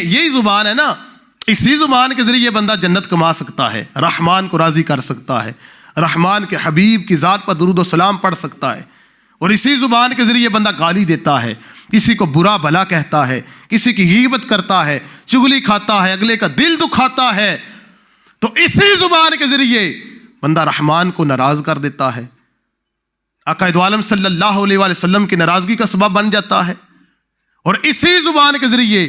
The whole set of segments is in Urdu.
یہی زبان ہے نا، اسی زبان کے ذریعے بندہ جنت کما سکتا ہے، رحمان کو راضی کر سکتا ہے، رحمان کے حبیب کی ذات پر درود و سلام پڑھ سکتا ہے، اور اسی زبان کے ذریعے بندہ گالی دیتا ہے، کسی کو برا بھلا کہتا ہے، کسی کی غیبت کرتا ہے، چغلی کھاتا ہے، اگلے کا دل دکھاتا ہے، تو اسی زبان کے ذریعے بندہ رحمان کو ناراض کر دیتا ہے، آقا دو عالم صلی اللہ علیہ وآلہ وسلم کی ناراضگی کا سبب بن جاتا ہے، اور اسی زبان کے ذریعے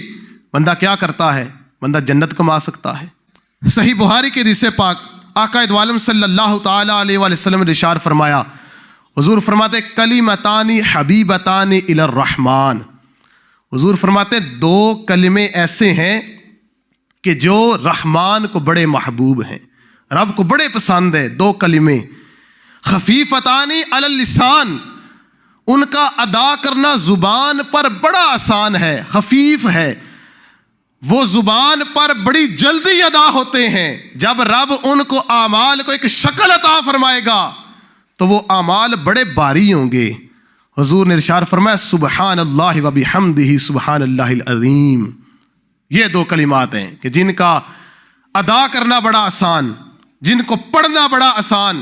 بندہ کیا کرتا ہے؟ بندہ جنت کما سکتا ہے۔ صحیح بخاری کے حدیث پاک آقا دو عالم صلی اللہ تعالی علیہ وآلہ وسلم نے ارشاد فرمایا، حضور فرماتے کلمتان حبیبتان الی الرحمن، حضور فرماتے دو کلمے ایسے ہیں کہ جو رحمان کو بڑے محبوب ہیں، رب کو بڑے پسند ہے، دو کلمے خفیفتان علی اللسان، ان کا ادا کرنا زبان پر بڑا آسان ہے، خفیف ہے، وہ زبان پر بڑی جلدی ادا ہوتے ہیں۔ جب رب ان کو اعمال کو ایک شکل عطا فرمائے گا تو وہ اعمال بڑے بھاری ہوں گے۔ حضور نے ارشاد فرمایا سبحان اللہ و بحمدہ سبحان اللہ العظیم، یہ دو کلمات ہیں کہ جن کا ادا کرنا بڑا آسان، جن کو پڑھنا بڑا آسان،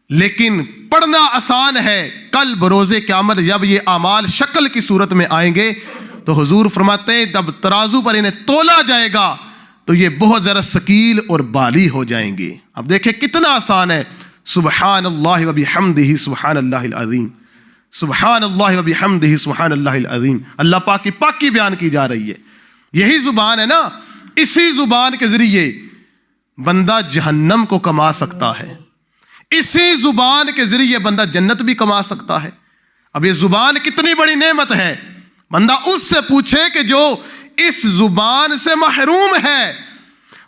لیکن پڑھنا آسان ہے، کل بروز قیامت جب یہ اعمال شکل کی صورت میں آئیں گے تو حضور فرماتے ہیں جب ترازو پر انہیں تولا جائے گا تو یہ بہت ذرا ثقیل اور بھاری ہو جائیں گے۔ اب دیکھیں کتنا آسان ہے، سبحان اللہ و بحمدہ سبحان اللہ العظیم، سبحان اللہ و بحمدہ سبحان اللہ العظیم، اللہ پاک کی پاکی بیان کی جا رہی ہے۔ یہی زبان ہے نا، اسی زبان کے ذریعے بندہ جہنم کو کما سکتا ہے، اسی زبان کے ذریعے بندہ جنت بھی کما سکتا ہے۔ اب یہ زبان کتنی بڑی نعمت ہے، بندہ اس سے پوچھے کہ جو اس زبان سے محروم ہے،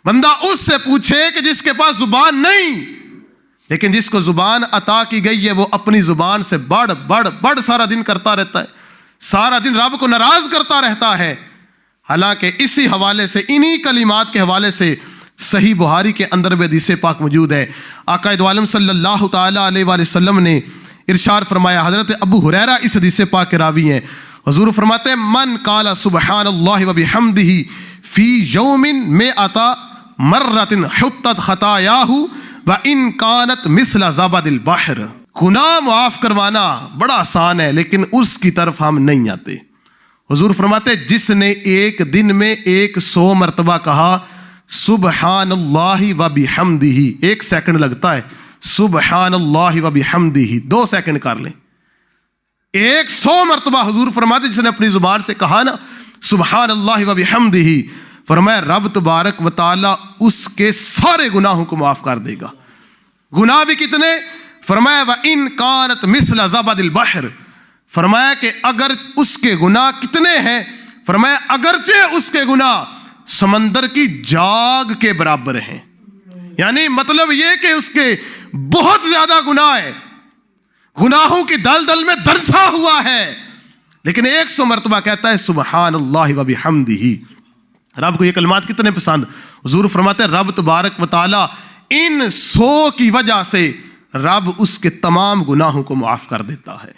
بندہ اس سے پوچھے کہ جس کے پاس زبان نہیں، لیکن جس کو زبان عطا کی گئی ہے وہ اپنی زبان سے بڑھ سارا دن کرتا رہتا ہے، سارا دن رب کو ناراض کرتا رہتا ہے۔ حالانکہ اسی حوالے سے، انہی کلمات کے حوالے سے صحیح بخاری کے اندر بھی حدیث پاک موجود ہے۔ آقا دو عالم صلی اللہ تعالی علیہ وآلہ وسلم نے ارشاد فرمایا، حضرت ابو ہریرہ اس حدیث پاک کے راوی ہیں، حضور فرماتے ہیں من قال سبحان اللہ و بحمدہ فی یوم مئۃ مرۃ حطت خطایاہ وان کانت مثل زبد البحر، گناہ معاف کروانا بڑا آسان ہے لیکن اس کی طرف ہم نہیں آتے۔ حضور فرماتے جس نے ایک دن میں 100 مرتبہ کہا سبحان اللہ و بحمدہ، 1 سیکنڈ لگتا ہے، سبحان اللہ و بحمدہ 2 سیکنڈ کر لیں، 100 مرتبہ حضور فرماتے جس نے اپنی زبان سے کہا نا سبحان اللہ و بحمدہ، فرمایا رب تبارک و تعالی اس کے سارے گناہوں کو معاف کر دے گا۔ گناہ بھی کتنے؟ فرمایا وَإِن كَانَتْ مِثْلَ زَبَدِ الْبَحْرِ، فرمایا کہ اگر اس کے گناہ کتنے ہیں، فرمایا اگرچہ اس کے گناہ سمندر کی جاگ کے برابر ہیں، یعنی مطلب یہ کہ اس کے بہت زیادہ گناہ ہے، گناہوں کی دلدل میں دھنسا ہوا ہے، لیکن 100 مرتبہ کہتا ہے سبحان اللہ و بحمدہ۔ رب کو یہ کلمات کتنے پسند؟ حضور فرماتے ہیں رب تبارک و تعالی ان 100 کی وجہ سے رب اس کے تمام گناہوں کو معاف کر دیتا ہے۔